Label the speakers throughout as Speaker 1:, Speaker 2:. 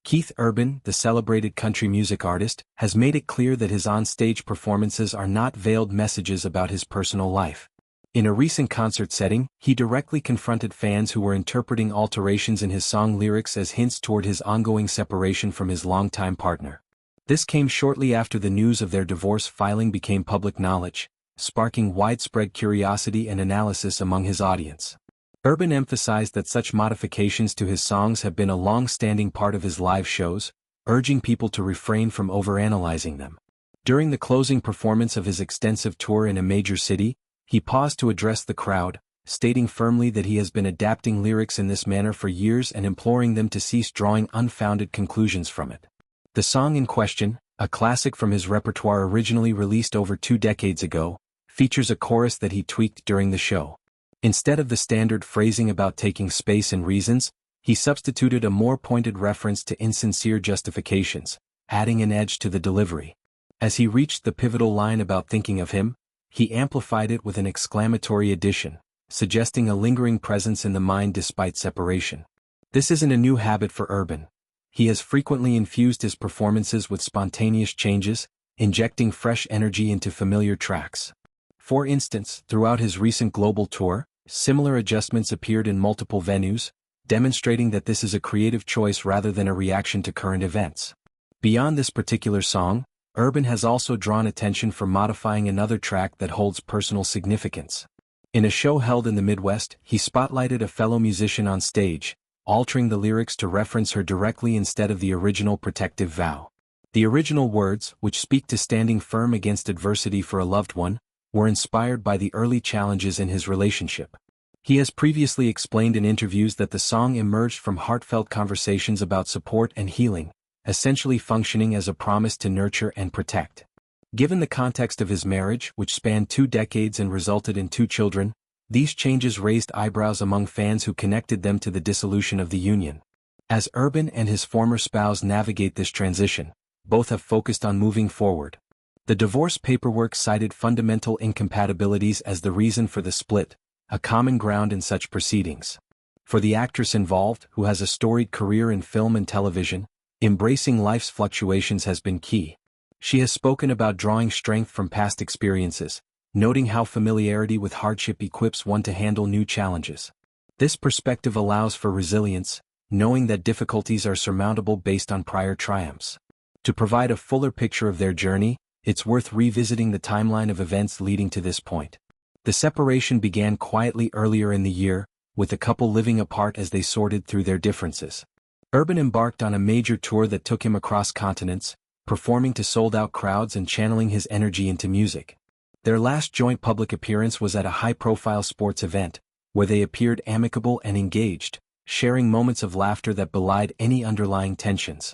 Speaker 1: Keith Urban, the celebrated country music artist, has made it clear that his on-stage performances are not veiled messages about his personal life. In a recent concert setting, he directly confronted fans who were interpreting alterations in his song lyrics as hints toward his ongoing separation from his longtime partner. This came shortly after the news of their divorce filing became public knowledge, sparking widespread curiosity and analysis among his audience. Urban emphasized that such modifications to his songs have been a long-standing part of his live shows, urging people to refrain from overanalyzing them. During the closing performance of his extensive tour in a major city, he paused to address the crowd, stating firmly that he has been adapting lyrics in this manner for years and imploring them to cease drawing unfounded conclusions from it. The song in question, a classic from his repertoire originally released over 2 decades ago, features a chorus that he tweaked during the show. Instead of the standard phrasing about taking space and reasons, he substituted a more pointed reference to insincere justifications, adding an edge to the delivery. As he reached the pivotal line about thinking of him, he amplified it with an exclamatory addition, suggesting a lingering presence in the mind despite separation. This isn't a new habit for Urban. He has frequently infused his performances with spontaneous changes, injecting fresh energy into familiar tracks. For instance, throughout his recent global tour, similar adjustments appeared in multiple venues, demonstrating that this is a creative choice rather than a reaction to current events. Beyond this particular song, Urban has also drawn attention for modifying another track that holds personal significance. In a show held in the Midwest, he spotlighted a fellow musician on stage, altering the lyrics to reference her directly instead of the original protective vow. The original words, which speak to standing firm against adversity for a loved one, were inspired by the early challenges in his relationship. He has previously explained in interviews that the song emerged from heartfelt conversations about support and healing, essentially functioning as a promise to nurture and protect. Given the context of his marriage, which spanned 2 decades and resulted in 2 children, these changes raised eyebrows among fans who connected them to the dissolution of the union. As Urban and his former spouse navigate this transition, both have focused on moving forward. The divorce paperwork cited fundamental incompatibilities as the reason for the split, a common ground in such proceedings. For the actress involved, who has a storied career in film and television, embracing life's fluctuations has been key. She has spoken about drawing strength from past experiences, noting how familiarity with hardship equips one to handle new challenges. This perspective allows for resilience, knowing that difficulties are surmountable based on prior triumphs. To provide a fuller picture of their journey, it's worth revisiting the timeline of events leading to this point. The separation began quietly earlier in the year, with the couple living apart as they sorted through their differences. Urban embarked on a major tour that took him across continents, performing to sold-out crowds and channeling his energy into music. Their last joint public appearance was at a high-profile sports event, where they appeared amicable and engaged, sharing moments of laughter that belied any underlying tensions.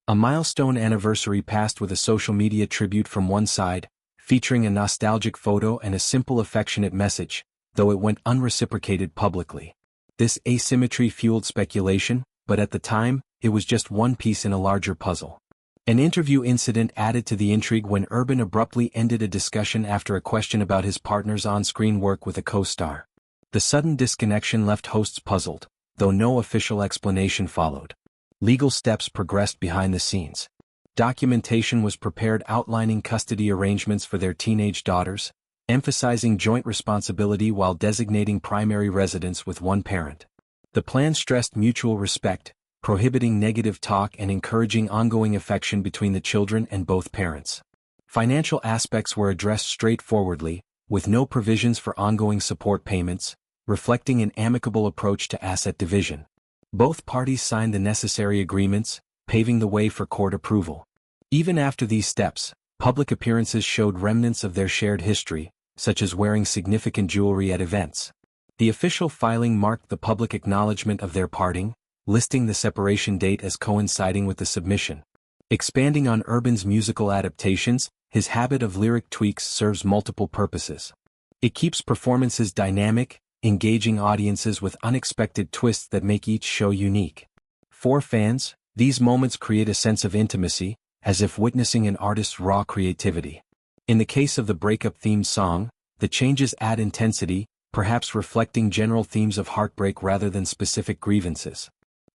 Speaker 1: A milestone anniversary passed with a social media tribute from one side, featuring a nostalgic photo and a simple affectionate message, though it went unreciprocated publicly. This asymmetry fueled speculation, but at the time, it was just one piece in a larger puzzle. An interview incident added to the intrigue when Urban abruptly ended a discussion after a question about his partner's on-screen work with a co-star. The sudden disconnection left hosts puzzled, though no official explanation followed. Legal steps progressed behind the scenes. Documentation was prepared outlining custody arrangements for their teenage daughters, emphasizing joint responsibility while designating primary residence with one parent. The plan stressed mutual respect, prohibiting negative talk and encouraging ongoing affection between the children and both parents. Financial aspects were addressed straightforwardly, with no provisions for ongoing support payments, reflecting an amicable approach to asset division. Both parties signed the necessary agreements, paving the way for court approval. Even after these steps, public appearances showed remnants of their shared history, such as wearing significant jewelry at events. The official filing marked the public acknowledgement of their parting, listing the separation date as coinciding with the submission. Expanding on Urban's musical adaptations, his habit of lyric tweaks serves multiple purposes. It keeps performances dynamic, engaging audiences with unexpected twists that make each show unique. For fans, these moments create a sense of intimacy, as if witnessing an artist's raw creativity. In the case of the breakup-themed song, the changes add intensity, perhaps reflecting general themes of heartbreak rather than specific grievances.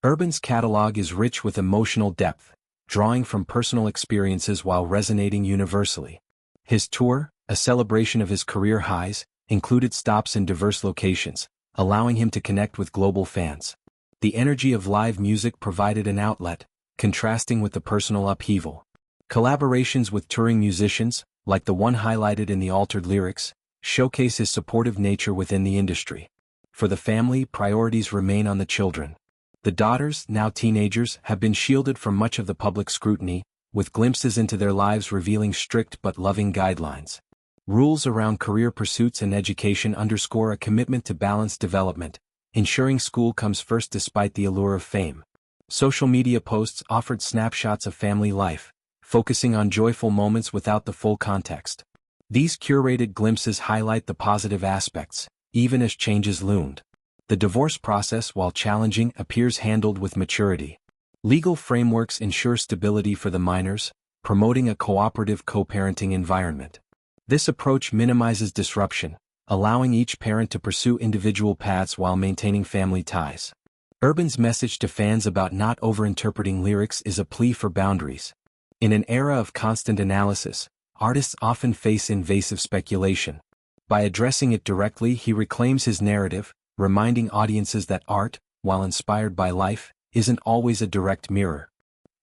Speaker 1: Urban's catalog is rich with emotional depth, drawing from personal experiences while resonating universally. His tour, a celebration of his career highs, included stops in diverse locations, allowing him to connect with global fans. The energy of live music provided an outlet, contrasting with the personal upheaval. Collaborations with touring musicians, like the one highlighted in the altered lyrics, showcase his supportive nature within the industry. For the family, priorities remain on the children. The daughters, now teenagers, have been shielded from much of the public scrutiny, with glimpses into their lives revealing strict but loving guidelines. Rules around career pursuits and education underscore a commitment to balanced development, ensuring school comes first despite the allure of fame. Social media posts offered snapshots of family life, focusing on joyful moments without the full context. These curated glimpses highlight the positive aspects, even as changes loomed. The divorce process, while challenging, appears handled with maturity. Legal frameworks ensure stability for the minors, promoting a cooperative co-parenting environment. This approach minimizes disruption, allowing each parent to pursue individual paths while maintaining family ties. Urban's message to fans about not overinterpreting lyrics is a plea for boundaries. In an era of constant analysis, artists often face invasive speculation. By addressing it directly, he reclaims his narrative, reminding audiences that art, while inspired by life, isn't always a direct mirror.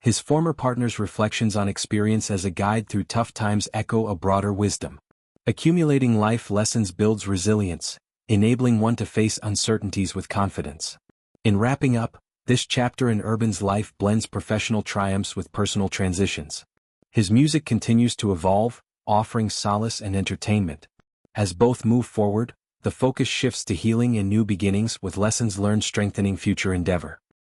Speaker 1: His former partner's reflections on experience as a guide through tough times echo a broader wisdom. Accumulating life lessons builds resilience, enabling one to face uncertainties with confidence. In wrapping up, this chapter in Urban's life blends professional triumphs with personal transitions. His music continues to evolve, offering solace and entertainment. As both move forward, the focus shifts to healing and new beginnings, with lessons learned strengthening future endeavor.